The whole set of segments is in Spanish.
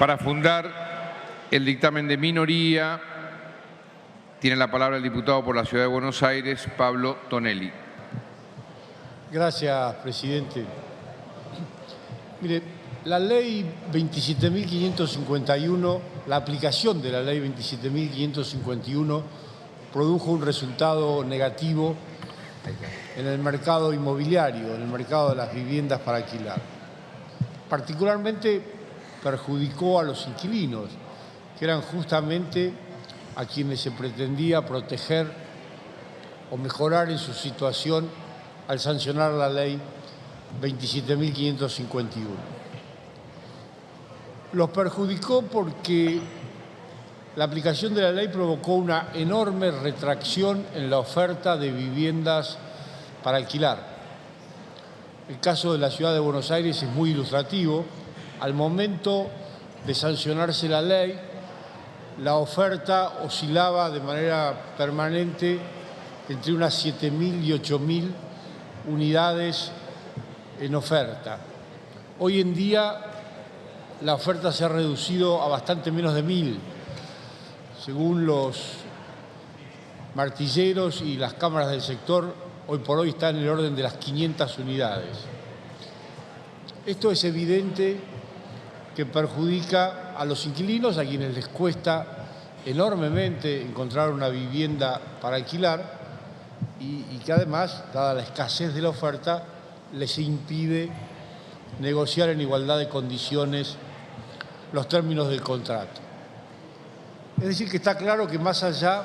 Para fundar el dictamen de minoría, tiene la palabra el diputado por la Ciudad de Buenos Aires, Pablo Tonelli. Gracias, presidente. Mire, la ley 27.551, la aplicación de la ley 27.551 produjo un resultado negativo en el mercado inmobiliario, en el mercado de las viviendas para alquilar. Particularmente perjudicó a los inquilinos, que eran justamente a quienes se pretendía proteger o mejorar en su situación al sancionar la ley 27.551. Los perjudicó porque la aplicación de la ley provocó una enorme retracción en la oferta de viviendas para alquilar. El caso de la Ciudad de Buenos Aires es muy ilustrativo. Al momento de sancionarse la ley, la oferta oscilaba de manera permanente entre unas 7.000 y 8.000 unidades en oferta. Hoy en día la oferta se ha reducido a bastante menos de 1.000. Según los martilleros y las cámaras del sector, hoy por hoy está en el orden de las 500 unidades. Esto es evidente que perjudica a los inquilinos, a quienes les cuesta enormemente encontrar una vivienda para alquilar y que además, dada la escasez de la oferta, les impide negociar en igualdad de condiciones los términos del contrato. Es decir, que está claro que más allá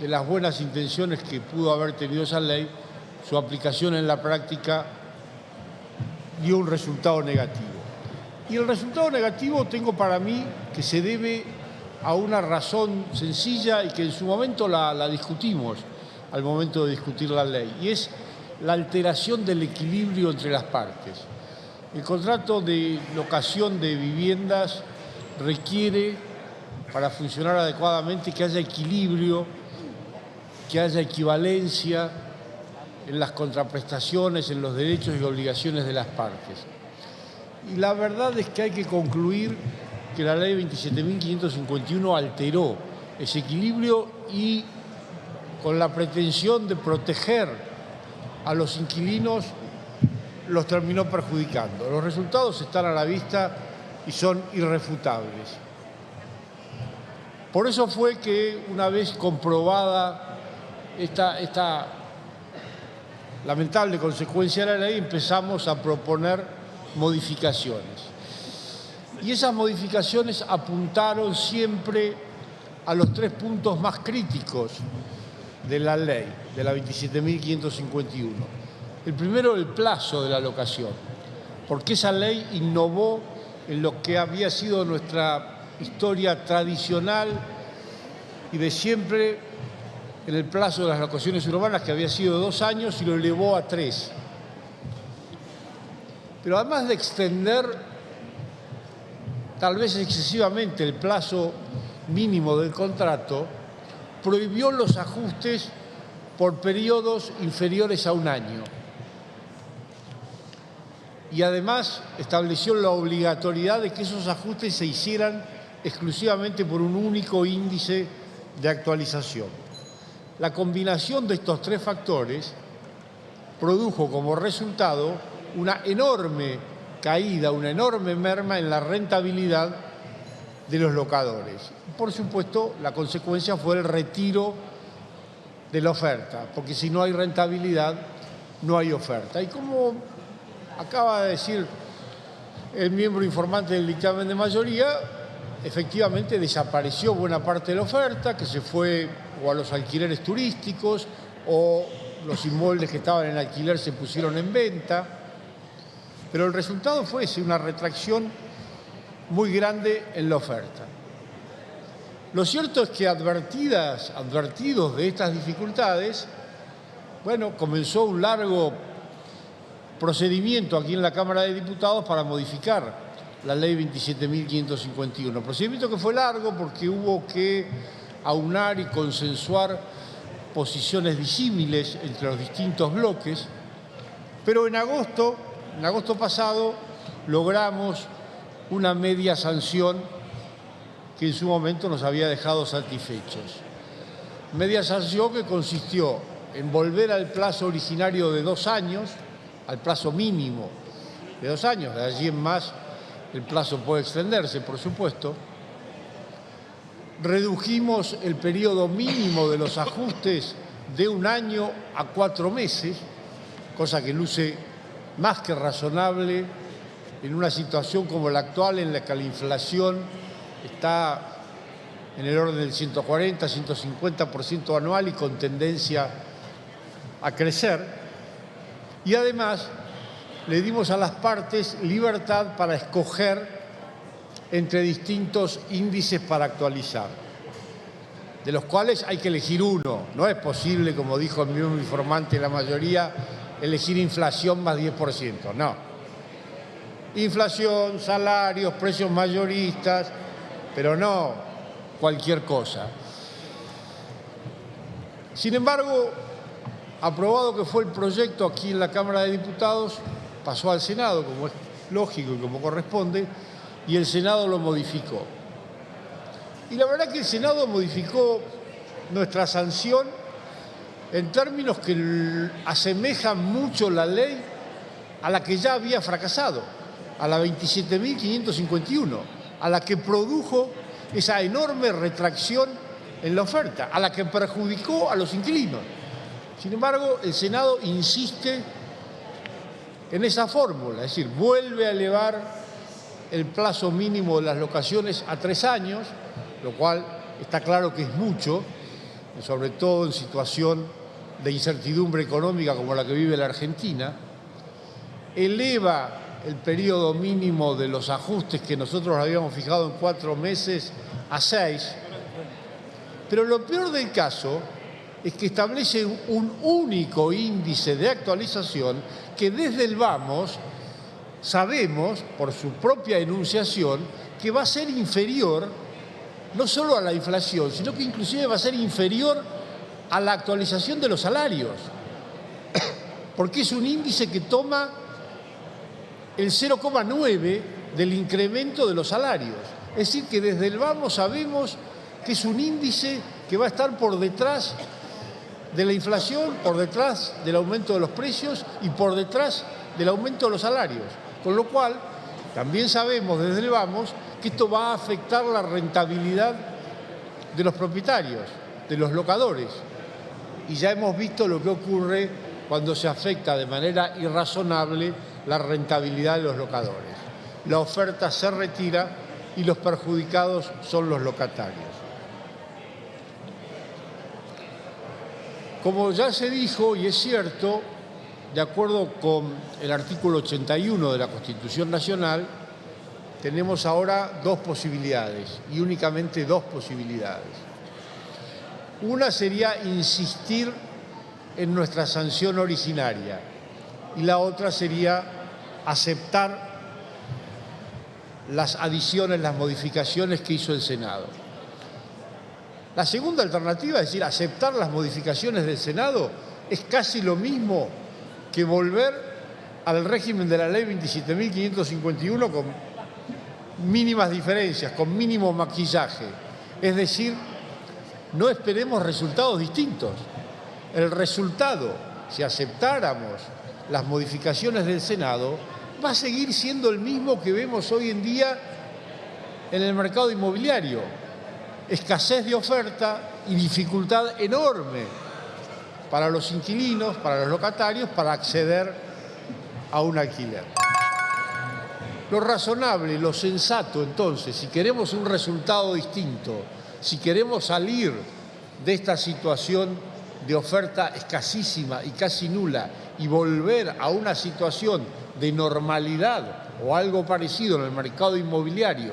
de las buenas intenciones que pudo haber tenido esa ley, su aplicación en la práctica dio un resultado negativo. Y el resultado negativo tengo para mí que se debe a una razón sencilla y que en su momento la discutimos al momento de discutir la ley, y es la alteración del equilibrio entre las partes. El contrato de locación de viviendas requiere, para funcionar adecuadamente, que haya equilibrio, que haya equivalencia en las contraprestaciones, en los derechos y obligaciones de las partes. Y la verdad es que hay que concluir que la ley 27.551 alteró ese equilibrio y, con la pretensión de proteger a los inquilinos, los terminó perjudicando. Los resultados están a la vista y son irrefutables. Por eso fue que, una vez comprobada esta lamentable consecuencia de la ley, empezamos a proponer modificaciones. Y esas modificaciones apuntaron siempre a los 3 puntos más críticos de la ley, de la 27.551. El primero, el plazo de la locación, porque esa ley innovó en lo que había sido nuestra historia tradicional y de siempre, en el plazo de las locaciones urbanas, que había sido 2 años, y lo elevó a 3. Pero además de extender, tal vez excesivamente, el plazo mínimo del contrato, prohibió los ajustes por periodos inferiores a 1 año. Y además estableció la obligatoriedad de que esos ajustes se hicieran exclusivamente por un único índice de actualización. La combinación de estos 3 factores produjo como resultado una enorme caída, una enorme merma en la rentabilidad de los locadores. Por supuesto, la consecuencia fue el retiro de la oferta, porque si no hay rentabilidad, no hay oferta. Y como acaba de decir el miembro informante del dictamen de mayoría, efectivamente desapareció buena parte de la oferta, que se fue o a los alquileres turísticos, o los inmuebles que estaban en alquiler se pusieron en venta. Pero el resultado fue ese, una retracción muy grande en la oferta. Lo cierto es que advertidos de estas dificultades, bueno, comenzó un largo procedimiento aquí en la Cámara de Diputados para modificar la ley 27.551. Procedimiento que fue largo porque hubo que aunar y consensuar posiciones disímiles entre los distintos bloques, pero en agosto pasado logramos una media sanción que en su momento nos había dejado satisfechos. Media sanción que consistió en volver al plazo originario de 2 años, al plazo mínimo de 2 años, de allí en más el plazo puede extenderse, por supuesto. Redujimos el periodo mínimo de los ajustes de 1 año a 4 meses, cosa que luce más que razonable en una situación como la actual en la que la inflación está en el orden del 140, 150% anual y con tendencia a crecer. Y además le dimos a las partes libertad para escoger entre distintos índices para actualizar, de los cuales hay que elegir uno. No es posible, como dijo el mismo informante, la mayoría, elegir inflación más 10%, no. Inflación, salarios, precios mayoristas, pero no cualquier cosa. Sin embargo, aprobado que fue el proyecto aquí en la Cámara de Diputados, pasó al Senado, como es lógico y como corresponde, y el Senado lo modificó. Y la verdad que el Senado modificó nuestra sanción en términos que asemejan mucho la ley a la que ya había fracasado, a la 27.551, a la que produjo esa enorme retracción en la oferta, a la que perjudicó a los inquilinos. Sin embargo, el Senado insiste en esa fórmula, es decir, vuelve a elevar el plazo mínimo de las locaciones a 3 años, lo cual está claro que es mucho, sobre todo en situación de incertidumbre económica como la que vive la Argentina. Eleva el periodo mínimo de los ajustes que nosotros habíamos fijado en 4 meses a 6, pero lo peor del caso es que establece un único índice de actualización que desde el vamos sabemos, por su propia enunciación, que va a ser inferior no solo a la inflación, sino que inclusive va a ser inferior a la actualización de los salarios, porque es un índice que toma el 0,9 del incremento de los salarios. Es decir, que desde el vamos sabemos que es un índice que va a estar por detrás de la inflación, por detrás del aumento de los precios y por detrás del aumento de los salarios. Con lo cual, también sabemos desde el vamos que esto va a afectar la rentabilidad de los propietarios, de los locadores. Y ya hemos visto lo que ocurre cuando se afecta de manera irrazonable la rentabilidad de los locadores. La oferta se retira y los perjudicados son los locatarios. Como ya se dijo, y es cierto, de acuerdo con el artículo 81 de la Constitución Nacional, tenemos ahora 2 posibilidades, y únicamente 2 posibilidades. Una sería insistir en nuestra sanción originaria, y la otra sería aceptar las adiciones, las modificaciones que hizo el Senado. La segunda alternativa, es decir, aceptar las modificaciones del Senado, es casi lo mismo que volver al régimen de la ley 27.551 con mínimas diferencias, con mínimo maquillaje. Es decir, no esperemos resultados distintos. El resultado, si aceptáramos las modificaciones del Senado, va a seguir siendo el mismo que vemos hoy en día en el mercado inmobiliario. Escasez de oferta y dificultad enorme para los inquilinos, para los locatarios, para acceder a un alquiler. Lo razonable, lo sensato, entonces, si queremos un resultado distinto, si queremos salir de esta situación de oferta escasísima y casi nula y volver a una situación de normalidad o algo parecido en el mercado inmobiliario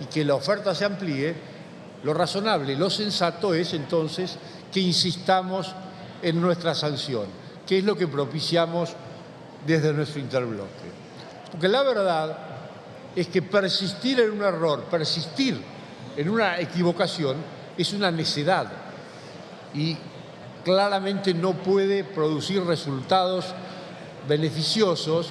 y que la oferta se amplíe, lo razonable, lo sensato es entonces que insistamos en nuestra sanción, que es lo que propiciamos desde nuestro interbloque. Porque la verdad es que persistir en un error, persistir en una equivocación es una necedad y claramente no puede producir resultados beneficiosos,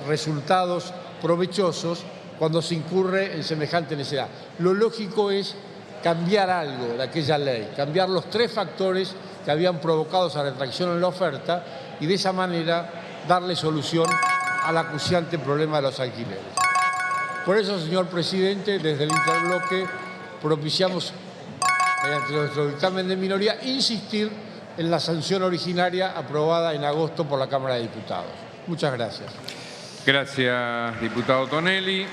resultados provechosos cuando se incurre en semejante necesidad. Lo lógico es cambiar algo de aquella ley, cambiar los 3 factores que habían provocado esa retracción en la oferta y de esa manera darle solución al acuciante problema de los alquileres. Por eso, señor presidente, desde el interbloque propiciamos, mediante nuestro dictamen de minoría, insistir en la sanción originaria aprobada en agosto por la Cámara de Diputados. Muchas gracias. Gracias, diputado Tonelli.